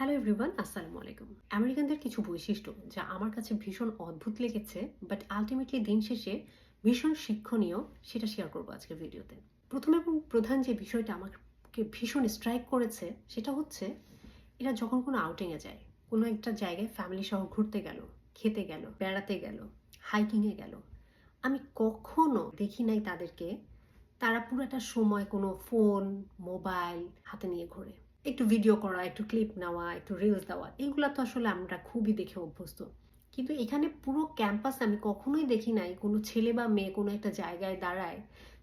Hello everyone, আসসালামু আলাইকুম। আমেরিকানদের কিছু বৈশিষ্ট্য যা আমার কাছে ভীষণ অদ্ভুত লেগেছে, বাট আলটিমেটলি দিন শেষে ভীষণ শিক্ষণীয়, সেটা শেয়ার করবো আজকের ভিডিওতে। প্রথম এবং প্রধান যে বিষয়টা আমাকে ভীষণ স্ট্রাইক করেছে সেটা হচ্ছে এরা যখন কোনো আউটিংয়ে যায়, কোনো একটা জায়গায় ফ্যামিলি সহ ঘুরতে গেল, খেতে গেল, বেড়াতে গেল, হাইকিংয়ে গেল, আমি কখনো দেখি নাই তাদেরকে তারা পুরোটা সময় কোনো ফোন মোবাইল হাতে নিয়ে ঘোরে। একটু ভিডিও করা, একটু ক্লিপ নেওয়া, একটু রিলস দেওয়া, এগুলো তো আসলে আমরা খুবই দেখে অভ্যস্ত। কিন্তু এখানে পুরো ক্যাম্পাসে আমি কখনোই দেখি নাই কোনো ছেলে বা মেয়ে কোনো একটা জায়গায় দাঁড়ায়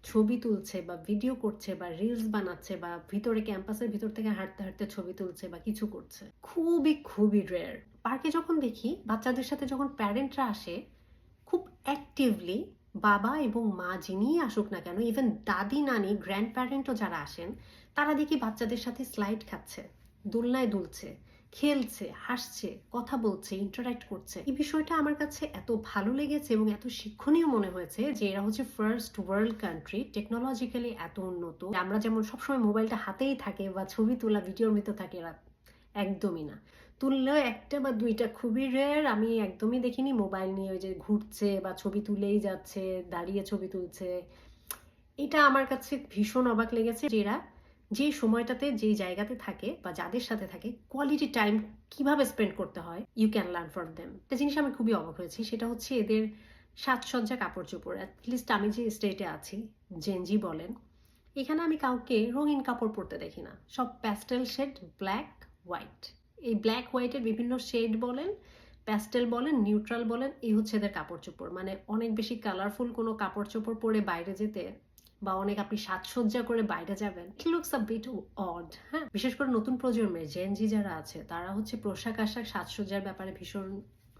ছবি তুলছে বা ভিডিও করছে বা রিলস বানাচ্ছে বা ভিতরে ক্যাম্পাসের ভিতর থেকে হাঁটতে হাঁটতে ছবি তুলছে বা কিছু করছে। খুবই খুবই রেয়ার। পার্কে যখন দেখি বাচ্চাদের সাথে যখন প্যারেন্টরা আসে, খুব অ্যাক্টিভলি বাবা এবং মা যিনিই আসুক না কেন, ইভেন দাদি নানি গ্র্যান্ড প্যারেন্টও যারা আসেন, তারা দেখি বাচ্চাদের সাথে স্লাইড খাচ্ছে, দোলনায় দুলছে, খেলছে, হাসছে, কথা বলছে, ইন্টারাক্ট করছে। এই বিষয়টা আমার কাছে এত ভালো লেগেছে এবং এত শিক্ষণীয় মনে হয়েছে যে এরা হচ্ছে ফার্স্ট ওয়ার্ল্ড কান্ট্রি, টেকনোলজিক্যালি এত উন্নত। আমরা যেমন সবসময় মোবাইলটা হাতেই থাকে বা ছবি তোলা ভিডিওর মতো থাকে, এরা একদমই না। তুললেও একটা বা দুইটা, খুবই রেয়ার। আমি একদমই দেখিনি মোবাইল নিয়ে ওই যে ঘুরছে বা ছবি তুলেই যাচ্ছে, দাঁড়িয়ে ছবি তুলছে। এটা আমার কাছে ভীষণ অবাক লেগেছে যে এরা যে সময়টাতে যে জায়গাতে থাকে বা যাদের সাথে থাকে, কোয়ালিটি টাইম কিভাবে স্পেন্ড করতে হয়, you can learn from them. একটা জিনিস আমি খুবই অবাক হয়েছি, সেটা হচ্ছে এদের সাজসজ্জা, কাপড় চোপড়। অ্যাটলিস্ট আমি যে স্টেটে আছি, জেনজি বলেন, এখানে আমি কাউকে রঙিন কাপড় পরতে দেখি না। সব প্যাস্টেল শেড, ব্ল্যাক, হোয়াইট। এই ব্ল্যাক হোয়াইটের বিভিন্ন শেড বলেন, প্যাস্টেল বলেন, নিউট্রাল বলেন, এই হচ্ছে এদের কাপড় চোপড়। মানে অনেক বেশি কালারফুল কোনো কাপড় চোপড় পরে বাইরে যেতে বা অনেক আপনি সাজসজ্জা করে বাইরে যাবেন, it looks a bit odd. হ্যাঁ, বিশেষ করে নতুন প্রজন্মের জেনজি যারা আছে, তারা হচ্ছে পোশাক আশাক সাজসজ্জার ব্যাপারে ভীষণ,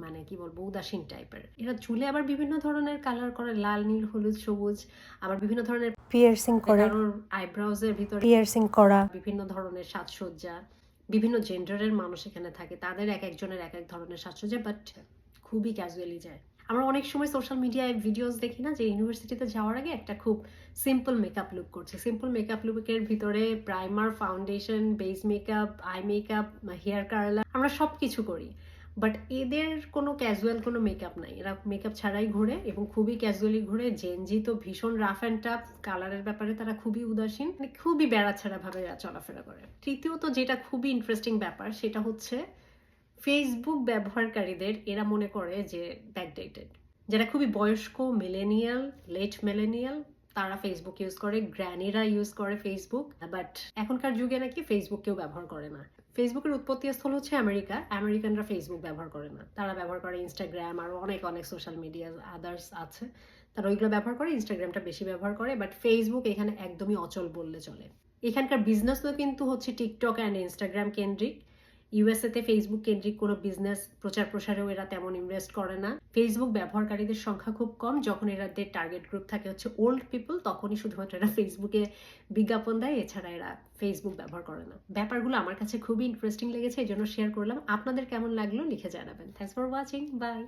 মানে কি বলবো, উদাসীন টাইপের। এরা চুলে আবার বিভিন্ন ধরনের কালার করে, লাল, নীল, হলুদ, সবুজ। আবার বিভিন্ন ধরনের পিয়ার্সিং করে, কারোর আইব্রাউজের ভিতরে পিয়ার্সিং করা। বিভিন্ন ধরনের সাজসজ্জা। বিভিন্ন জেন্ডারের মানুষ এখানে থাকে, তাদের এক একজনের এক এক ধরনের সাজসজ্জা, বাট খুবই ক্যাজুয়ালি যায়। আমরা অনেক সময় সোশ্যাল মিডিয়ায় ভিডিওস দেখি না, যে ইউনিভার্সিটিতে যাওয়ার আগে একটা খুব সিম্পল মেকআপ লুক করছে। সিম্পল মেকআপ লুকের ভিতরে primer, foundation, base makeup, eye makeup, hair colour, আমরা সব কিছু করি। বাট এদের কোনো ক্যাজুয়াল কোনো মেকআপ নাই, এরা মেকআপ ছাড়াই ঘুরে এবং খুবই ক্যাজুয়ালি ঘুরে। জেনজি তো ভীষণ রাফ অ্যান্ড টাফ, কালারের ব্যাপারে তারা খুবই উদাসীন, মানে খুবই বেড়াছাড়া ভাবে এরা চলাফেরা করে। তৃতীয়ত যেটা খুবই ইন্টারেস্টিং ব্যাপার, সেটা হচ্ছে ফেসবুক ব্যবহারকারীদের এরা মনে করে যে ব্যাকডেটেড। যারা খুবই বয়স্ক, মিলেনিয়াল, লেট মিলেনিয়াল, তারা ফেসবুক ইউজ করে, গ্র্যানিরা ইউজ করে ফেসবুক। বাট এখনকার যুগে নাকি ফেসবুক কেউ ব্যবহার করে না। ফেসবুকের উৎপত্তি স্থল হচ্ছে আমেরিকা। আমেরিকানরা ফেসবুক ব্যবহার করে না, তারা ব্যবহার করে ইনস্টাগ্রাম, আর অনেক অনেক সোশ্যাল মিডিয়া আদার্স আছে, তারা ওইগুলো ব্যবহার করে। ইনস্টাগ্রামটা বেশি ব্যবহার করে, বাট ফেসবুক এখানে একদমই অচল বললে চলে। এখানকার বিজনেসও কিন্তু হচ্ছে টিকটক অ্যান্ড ইনস্টাগ্রাম কেন্দ্রিক। ইউএসএতে ফেসবুক কেন্দ্রিক কোনো বিজনেস প্রচার প্রসারেও এরা তেমন ইনভেস্ট করে না। ফেসবুক ব্যবহারকারীদের সংখ্যা খুব কম। যখন এরাদের টার্গেট গ্রুপ থাকে হচ্ছে ওল্ড পিপল, তখনই শুধুমাত্র এরা ফেসবুকে বিজ্ঞাপন দেয়, এছাড়া এরা ফেসবুক ব্যবহার করে না। ব্যাপারগুলো আমার কাছে খুবই ইন্টারেস্টিং লেগেছে, এই জন্য শেয়ার করলাম। আপনাদের কেমন লাগলো লিখে জানাবেন। Thanks for watching, by.